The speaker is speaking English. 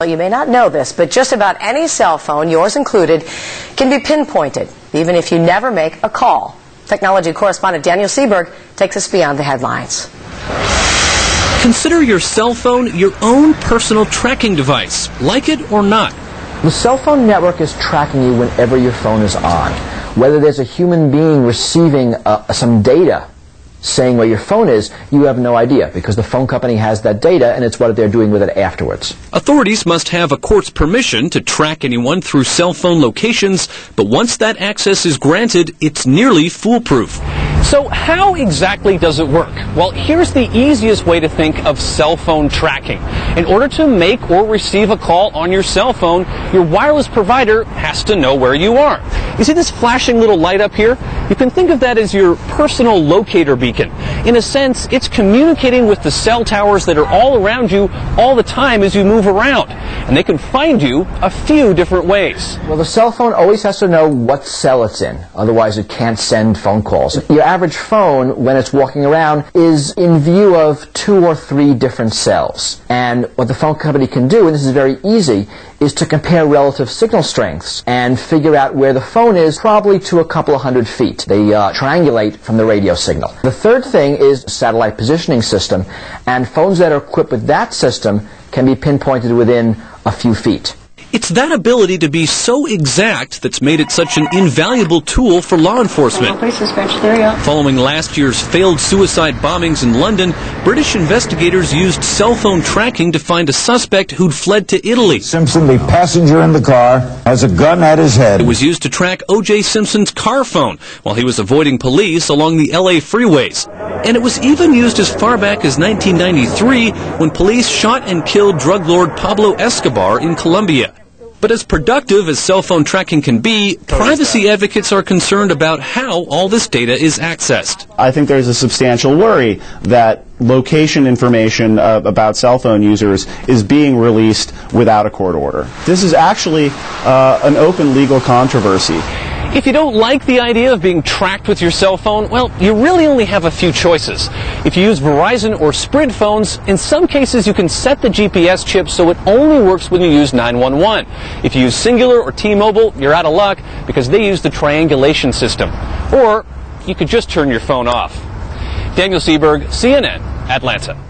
Well, you may not know this, but just about any cell phone, yours included, can be pinpointed, even if you never make a call. Technology correspondent Daniel Seberg takes us beyond the headlines. Consider your cell phone your own personal tracking device, like it or not. The cell phone network is tracking you whenever your phone is on. Whether there's a human being receiving some data saying where your phone is, you have no idea, because the phone company has that data and it's what they're doing with it afterwards. Authorities must have a court's permission to track anyone through cell phone locations, but once that access is granted, it's nearly foolproof. So how exactly does it work? Well, here's the easiest way to think of cell phone tracking. In order to make or receive a call on your cell phone, your wireless provider has to know where you are. You see this flashing little light up here? You can think of that as your personal locator beacon. In a sense, it's communicating with the cell towers that are all around you all the time as you move around. And they can find you a few different ways. Well, the cell phone always has to know what cell it's in. Otherwise, it can't send phone calls. Your average phone, when it's walking around, is in view of 2 or 3 different cells. And what the phone company can do, and this is very easy, is to compare relative signal strengths and figure out where the phone is, probably to a couple of 100 feet. They triangulate from the radio signal. The third thing is satellite positioning system, and phones that are equipped with that system can be pinpointed within a few feet. It's that ability to be so exact that's made it such an invaluable tool for law enforcement. Following last year's failed suicide bombings in London, British investigators used cell phone tracking to find a suspect who'd fled to Italy. Simpson, the passenger in the car, has a gun at his head. It was used to track O.J. Simpson's car phone while he was avoiding police along the L.A. freeways. And it was even used as far back as 1993 when police shot and killed drug lord Pablo Escobar in Colombia. But as productive as cell phone tracking can be, privacy advocates are concerned about how all this data is accessed. I think there's a substantial worry that location information about cell phone users is being released without a court order. This is actually an open legal controversy. If you don't like the idea of being tracked with your cell phone, well, you really only have a few choices. If you use Verizon or Sprint phones, in some cases you can set the GPS chip so it only works when you use 911. If you use Cingular or T-Mobile, you're out of luck because they use the triangulation system. Or you could just turn your phone off. Daniel Seberg, CNN, Atlanta.